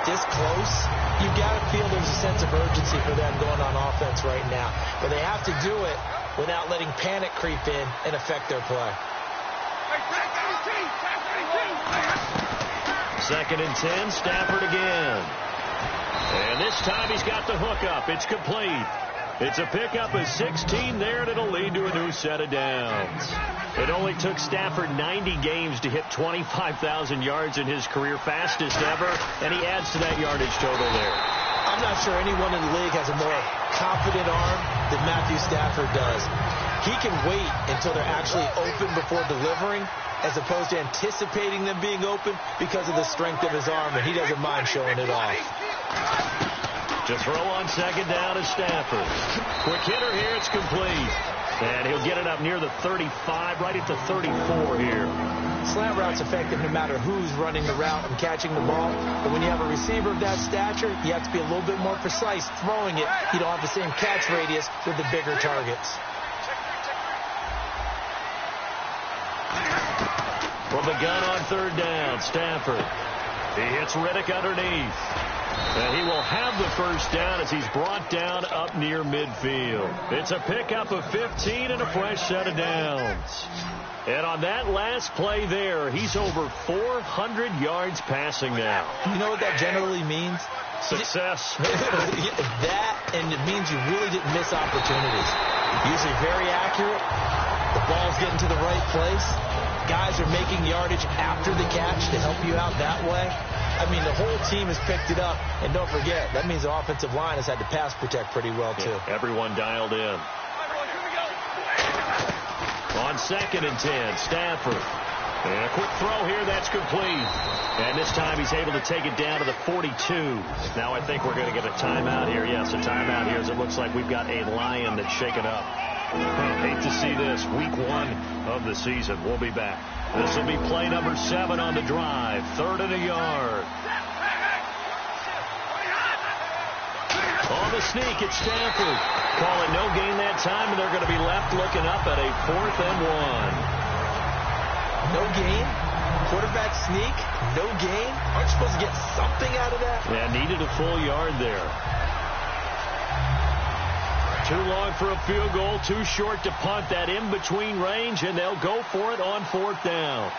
this close, you've got to feel there's a sense of urgency for them going on offense right now. But they have to do it without letting panic creep in and affect their play. 2nd and 10, Stafford again. And this time he's got the hook up. It's complete. It's a pickup of 16 there, and it'll lead to a new set of downs. It only took Stafford 90 games to hit 25,000 yards in his career, fastest ever, and he adds to that yardage total there. I'm not sure anyone in the league has a more confident arm than Matthew Stafford does. He can wait until they're actually open before delivering, as opposed to anticipating them being open because of the strength of his arm, and he doesn't mind showing it off. To throw on 2nd down is Stafford. Quick hitter here, it's complete. And he'll get it up near the 35, right at the 34 here. Slant route's effective no matter who's running the route and catching the ball. But when you have a receiver of that stature, you have to be a little bit more precise throwing it. You don't have the same catch radius with the bigger targets. From the gun on 3rd down, Stafford. He hits Riddick underneath. And he will have the 1st down as he's brought down up near midfield. It's a pickup of 15 and a fresh set of downs. And on that last play there, he's over 400 yards passing now. You know what that generally means? Success. That, and it means you really didn't miss opportunities. Usually very accurate. The ball's getting to the right place. Guys are making yardage after the catch to help you out that way. I mean, the whole team has picked it up. And don't forget, that means the offensive line has had to pass protect pretty well, too. Yeah, everyone dialed in. On 2nd and 10, Stafford. And a quick throw here, that's complete. And this time he's able to take it down to the 42. Now I think we're going to get a timeout here. Yes, a timeout here as it looks like we've got a Lion that's shaken up. Hate to see this. Week 1 of the season. We'll be back. This will be play number 7 on the drive. 3rd and a yard. On the sneak, it's Stafford. Calling no gain that time, and they're going to be left looking up at a 4th and 1. No gain? Quarterback sneak? No gain? Aren't you supposed to get something out of that? Yeah, needed a full yard there. Too long for a field goal, too short to punt. That in-between range, and they'll go for it on 4th down.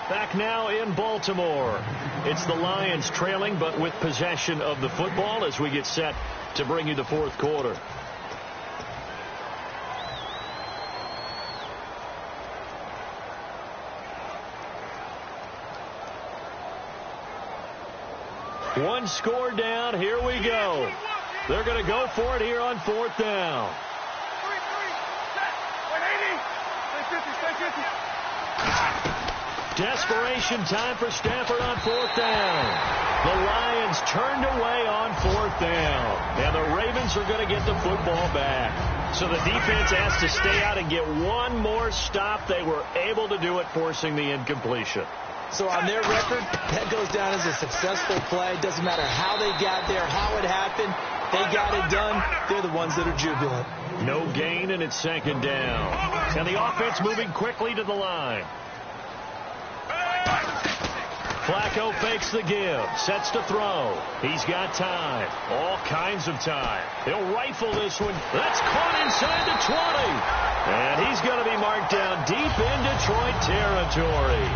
Back now in Baltimore. It's the Lions trailing, but with possession of the football as we get set to bring you the 4th quarter. One score down. Here we go. They're going to go for it here on 4th down. Desperation time for Stafford on 4th down. The Lions turned away on 4th down. And the Ravens are going to get the football back. So the defense has to stay out and get one more stop. They were able to do it, forcing the incompletion. So on their record, that goes down as a successful play. Doesn't matter how they got there, how it happened. They got it done. They're the ones that are jubilant. No gain, and it's 2nd down. And the offense moving quickly to the line. Flacco fakes the give, sets to throw. He's got time, all kinds of time. He'll rifle this one. That's caught inside the 20. And he's going to be marked down deep in Detroit territory.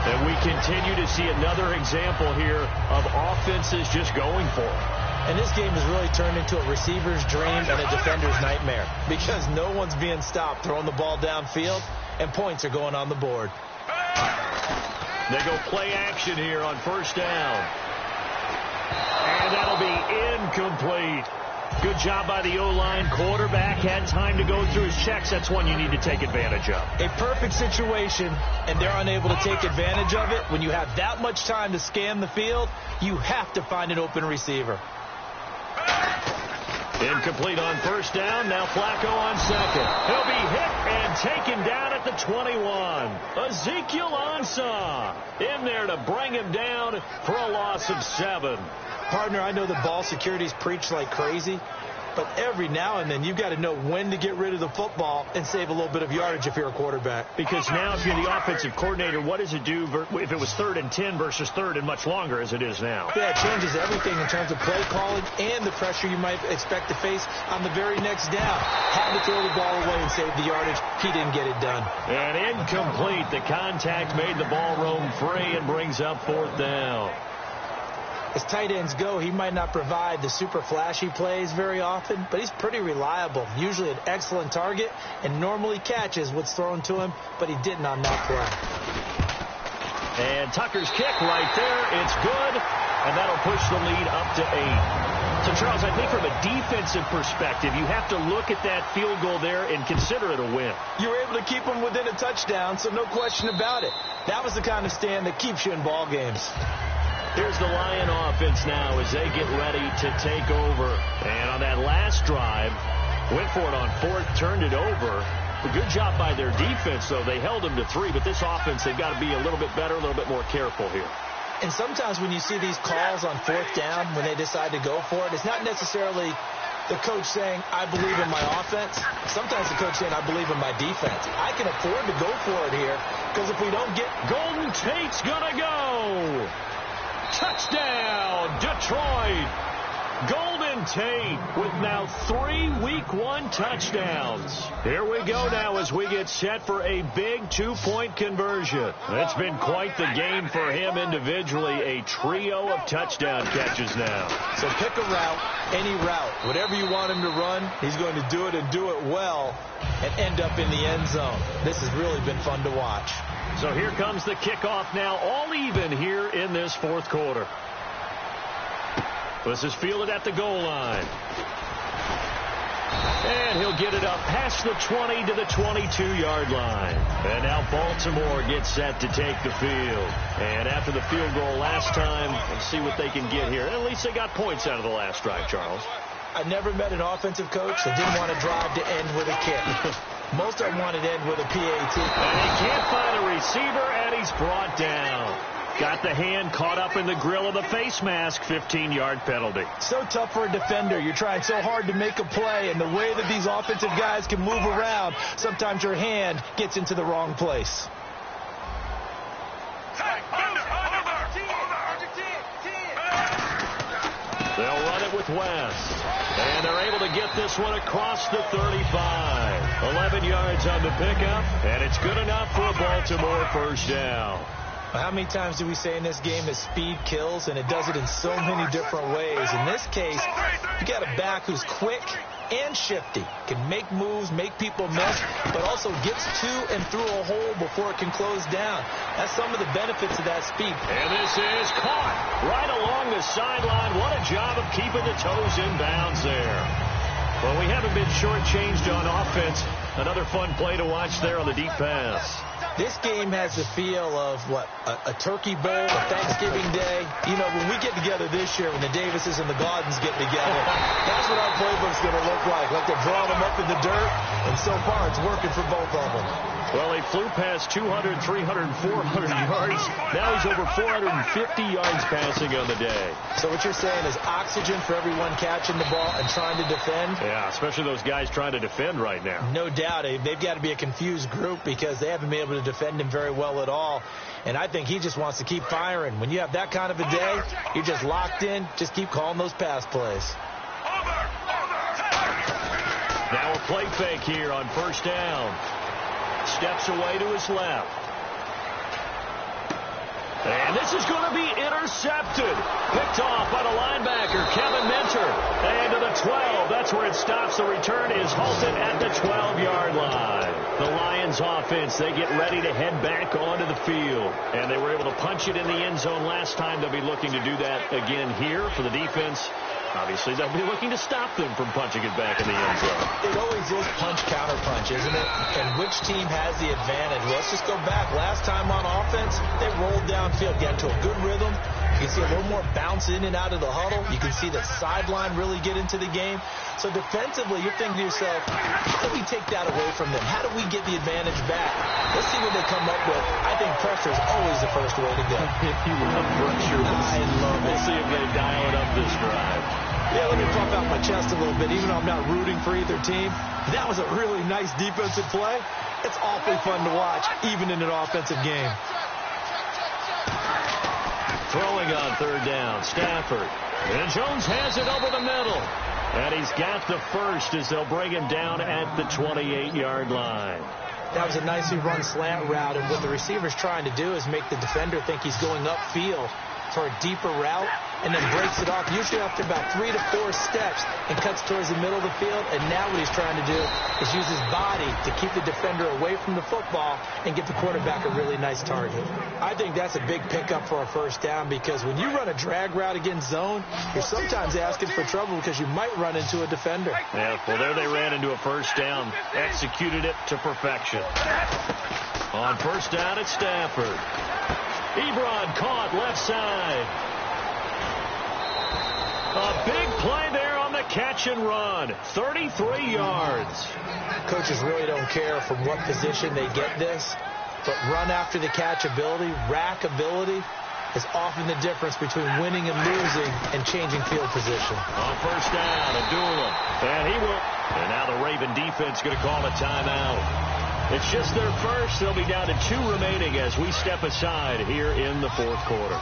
And we continue to see another example here of offenses just going for it. And this game has really turned into a receiver's dream and a defender's nightmare because no one's being stopped throwing the ball downfield, and points are going on the board. They go play action here on first down. And that'll be incomplete. Good job by the O-line. Quarterback had time to go through his checks. That's one you need to take advantage of. A perfect situation, and they're unable to take advantage of it. When you have that much time to scan the field, you have to find an open receiver. Incomplete on first down. Now Flacco on second. He'll be hit and taken down at the 21. Ezekiel Ansah in there to bring him down for a loss of 7. Partner, I know the ball security's preached like crazy, but every now and then you've got to know when to get rid of the football and save a little bit of yardage if you're a quarterback. Because now if you're the offensive coordinator, what does it do if it was 3rd and 10 versus 3rd and much longer as it is now? Yeah, it changes everything in terms of play calling and the pressure you might expect to face on the very next down. Had to throw the ball away and save the yardage. He didn't get it done. And incomplete. The contact made the ball roam free and brings up 4th down. As tight ends go, he might not provide the super flashy plays very often, but he's pretty reliable, usually an excellent target, and normally catches what's thrown to him, but he didn't on that play. And Tucker's kick right there. It's good, and that'll push the lead up to 8. So, Charles, I think from a defensive perspective, you have to look at that field goal there and consider it a win. You were able to keep him within a touchdown, so no question about it. That was the kind of stand that keeps you in ball games. Here's the Lion offense now as they get ready to take over. And on that last drive, went for it on 4th, turned it over. A good job by their defense, though. They held them to 3, but this offense, they've got to be a little bit better, a little bit more careful here. And sometimes when you see these calls on 4th down, when they decide to go for it, it's not necessarily the coach saying, I believe in my offense. Sometimes the coach saying, I believe in my defense. I can afford to go for it here because if we don't get... Golden Tate's going to go. Touchdown, Detroit. Golden Tate with now 3 Week 1 touchdowns. Here we go now as we get set for a big 2-point conversion. It's been quite the game for him individually. A trio of touchdown catches now. So pick a route, any route. Whatever you want him to run, he's going to do it and do it well and end up in the end zone. This has really been fun to watch. So here comes the kickoff now, all even here in this 4th quarter. This is fielded at the goal line. And he'll get it up past the 20 to the 22-yard line. And now Baltimore gets set to take the field. And after the field goal last time, let's see what they can get here. At least they got points out of the last drive, Charles. I never met an offensive coach that didn't want to drive to end with a kick. Most of them wanted to end with a PAT. And he can't find a receiver, and he's brought down. Got the hand caught up in the grill of the face mask. 15-yard penalty. So tough for a defender. You're trying so hard to make a play, and the way that these offensive guys can move around, sometimes your hand gets into the wrong place. They'll run it with West. And they're able to get this one across the 35. 11 yards on the pickup, and it's good enough for a Baltimore first down. How many times do we say in this game that speed kills, and it does it in so many different ways? In this case, you got a back who's quick and shifty, can make moves, make people miss, but also gets to and through a hole before it can close down. That's some of the benefits of that speed. And this is caught right along the sideline. What a job of keeping the toes in bounds there. Well, we haven't been shortchanged on offense. Another fun play to watch there on the deep pass. This game has the feel of, a turkey bowl, a Thanksgiving Day. You know, when we get together this year, when the Davises and the Gardens get together, that's what our playbook's going to look like. Like they're drawing them up in the dirt, and so far it's working for both of them. Well, he flew past 200, 300, 400 yards. Now he's over 450 yards passing on the day. So what you're saying is oxygen for everyone catching the ball and trying to defend? Yeah, especially those guys trying to defend right now. No doubt. They've got to be a confused group because they haven't been able to defend him very well at all. And I think he just wants to keep firing. When you have that kind of a day, you're just locked in. Just keep calling those pass plays. Now a play fake here on first down. Steps away to his left. And this is going to be intercepted. Picked off by the linebacker, Kevin Minter. And to the 12. That's where it stops. The return is halted at the 12-yard line. The Lions offense, they get ready to head back onto the field. And they were able to punch it in the end zone last time. They'll be looking to do that again here for the defense. Obviously, they'll be looking to stop them from punching it back in the end zone. It always is punch-counter-punch, isn't it? And which team has the advantage? Let's just go back. Last time on offense, they rolled downfield, got into a good rhythm. You can see a little more bounce in and out of the huddle. You can see the sideline really get into the game. So defensively, you're thinking to yourself, how do we take that away from them? How do we get the advantage back? Let's see what they come up with. I think pressure is always the first way to go. You love pressure. I love it. We'll see if they dial it up this drive. Yeah, let me pump out my chest a little bit, even though I'm not rooting for either team. That was a really nice defensive play. It's awfully fun to watch, even in an offensive game. Throwing on third down, Stafford. And Jones has it over the middle. And he's got the first as they'll bring him down at the 28-yard line. That was a nicely run slant route, and what the receiver's trying to do is make the defender think he's going upfield for a deeper route, and then breaks it off, usually after about 3 to 4 steps, and cuts towards the middle of the field. And now what he's trying to do is use his body to keep the defender away from the football and get the quarterback a really nice target. I think that's a big pickup for a first down, because when you run a drag route against zone, you're sometimes asking for trouble because you might run into a defender. Yeah, well, there they ran into a first down, executed it to perfection. On first down, it's Stafford. Ebron caught left side. A big play there on the catch and run. 33 yards. Coaches really don't care from what position they get this, but run after the catch ability, rack ability, is often the difference between winning and losing and changing field position. On first down, Abdullah. And he will. And now the Raven defense going to call a timeout. It's just their first. They'll be down to 2 remaining as we step aside here in the fourth quarter.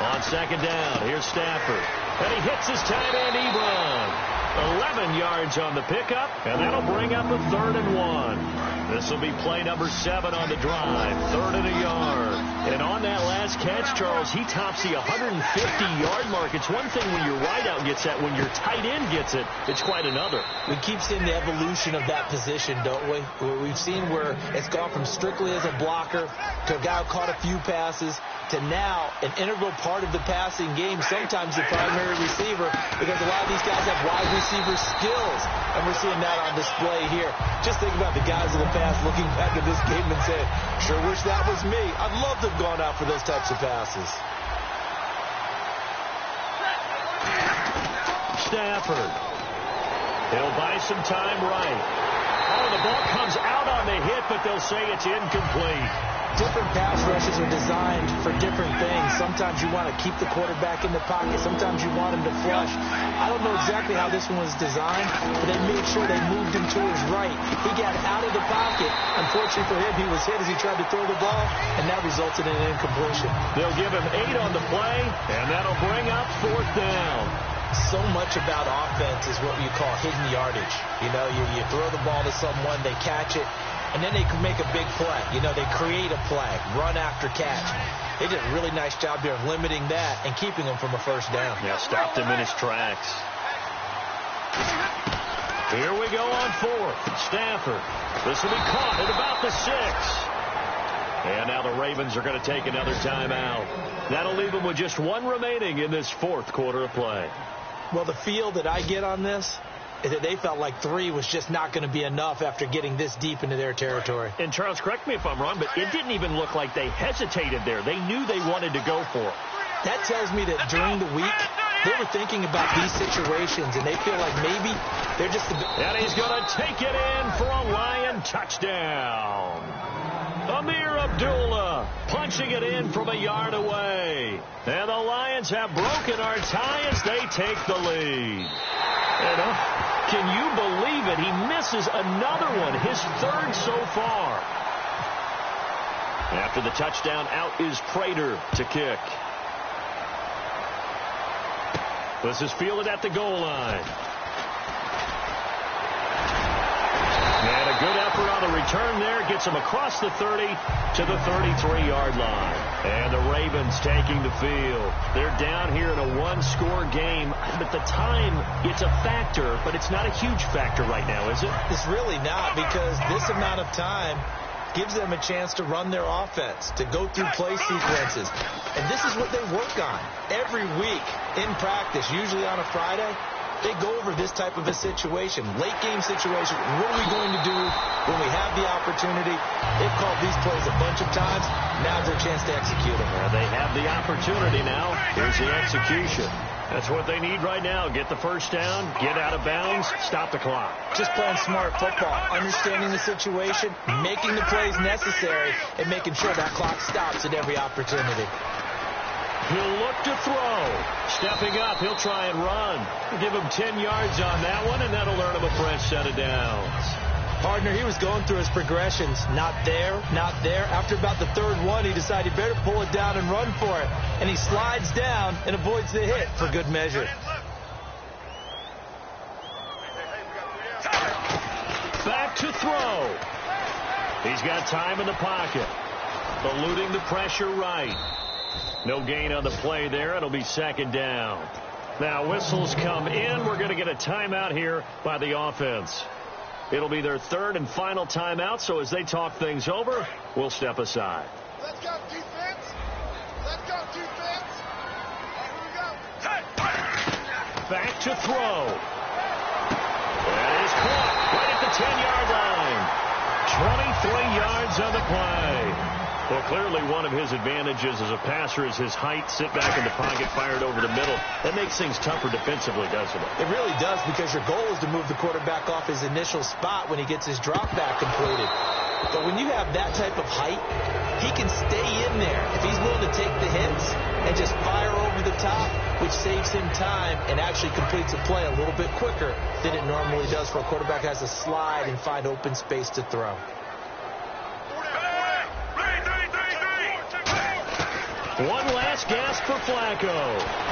On second down, here's Stafford. And he hits his tight end, Ebron. 11 yards on the pickup, and that'll bring up a 3rd and 1. This will be play number 7 on the drive, 3rd and a yard. And on that last catch, Charles, he tops the 150-yard mark. It's one thing when your wideout gets that. When your tight end gets it, it's quite another. We keep seeing the evolution of that position, don't we? We've seen where it's gone from strictly as a blocker to a guy who caught a few passes to now an integral part of the passing game, sometimes the primary receiver, because a lot of these guys have wide receiver skills, and we're seeing that on display here. Just think about the guys of the past looking back at this game and saying, sure wish that was me. I'd love to have gone out for those types of passes. Stafford. He'll buy some time right. Oh, the ball comes out on the hit, but they'll say it's incomplete. Different pass rushes are designed for different things. Sometimes you want to keep the quarterback in the pocket. Sometimes you want him to flush. I don't know exactly how this one was designed, but they made sure they moved him to his right. He got out of the pocket. Unfortunately for him, he was hit as he tried to throw the ball, and that resulted in an incompletion. They'll give him 8 on the play, and that'll bring up 4th down. So much about offense is what you call hidden yardage. You know, you throw the ball to someone, they catch it, and then they can make a big play. You know, they create a play, run after catch. They did a really nice job here of limiting that and keeping him from a first down. Yeah, stopped him in his tracks. Here we go on 4th. Stafford. This will be caught at about the 6. And now the Ravens are going to take another timeout. That'll leave them with just 1 remaining in this 4th quarter of play. Well, the feel that I get on this is that they felt like 3 was just not going to be enough after getting this deep into their territory. And Charles, correct me if I'm wrong, but it didn't even look like they hesitated there. They knew they wanted to go for it. That tells me that during the week, They were thinking about these situations, and they feel like maybe they're just And he's going to take it in for a Lion touchdown. Amir Abdullah punching it in from a yard away. And the Lions have broken our tie as they take the lead. And can you believe it? He misses another one, his third so far. After the touchdown, out is Prater to kick. This is fielded at the goal line. And a good effort on the return there. Gets him across the 30 to the 33-yard line. And the Ravens taking the field. They're down here in a one-score game. But the time, it's a factor, but it's not a huge factor right now, is it? It's really not, because this amount of time gives them a chance to run their offense, to go through play sequences. And this is what they work on every week in practice, usually on a Friday. They go over this type of a situation, late game situation. What are we going to do when we have the opportunity? They've called these plays a bunch of times. Now's their chance to execute them. They have the opportunity now. Here's the execution. That's what they need right now. Get the first down, get out of bounds, stop the clock. Just playing smart football, understanding the situation, making the plays necessary, and making sure that clock stops at every opportunity. He'll look to throw. Stepping up, he'll try and run. Give him 10 yards on that one, and that'll earn him a fresh set of downs. Partner, he was going through his progressions. Not there, not there. After about the third one, he decided he better pull it down and run for it. And he slides down and avoids the hit for good measure. Back to throw. He's got time in the pocket. Eluding the pressure right. No gain on the play there. It'll be second down. Now whistles come in. We're going to get a timeout here by the offense. It'll be their third and final timeout, so as they talk things over, we'll step aside. Let's go, defense. Let's go, defense. Here we go. Back to throw. That is caught right at the 10-yard line. 23 yards on the play. Well, clearly one of his advantages as a passer is his height. Sit back in the pocket, fired over the middle. That makes things tougher defensively, doesn't it? It really does, because your goal is to move the quarterback off his initial spot when he gets his drop back completed. But when you have that type of height, he can stay in there if he's willing to take the hits and just fire over the top, which saves him time and actually completes a play a little bit quicker than it normally does for a quarterback who has to slide and find open space to throw. One last gasp for Flacco.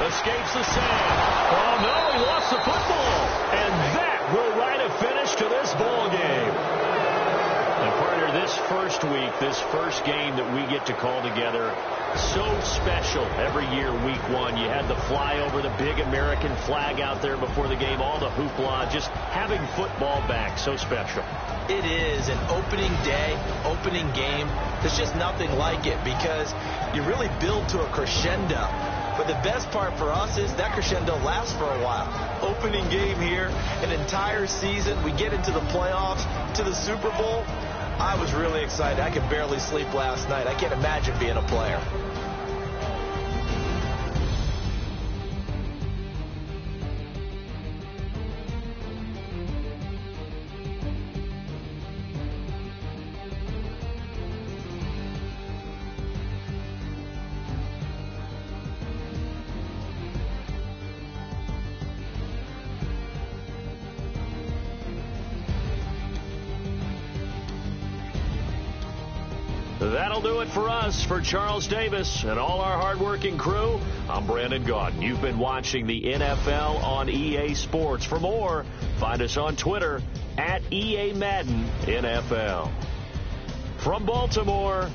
Escapes the sand. Oh, no, he lost the football. And that will write a finish to this ball game. And partner, this first week, this first game that we get to call together, so special every year, week one. You had the flyover, the big American flag out there before the game, all the hoopla, just having football back, so special. It is an opening day, opening game. There's just nothing like it, because you really build to a crescendo. But the best part for us is that crescendo lasts for a while. Opening game here, an entire season. We get into the playoffs, to the Super Bowl. I was really excited. I could barely sleep last night. I can't imagine being a player. That'll do it for us. For Charles Davis and all our hardworking crew, I'm Brandon Gaudin. You've been watching the NFL on EA Sports. For more, find us on Twitter @EA Madden NFL. From Baltimore,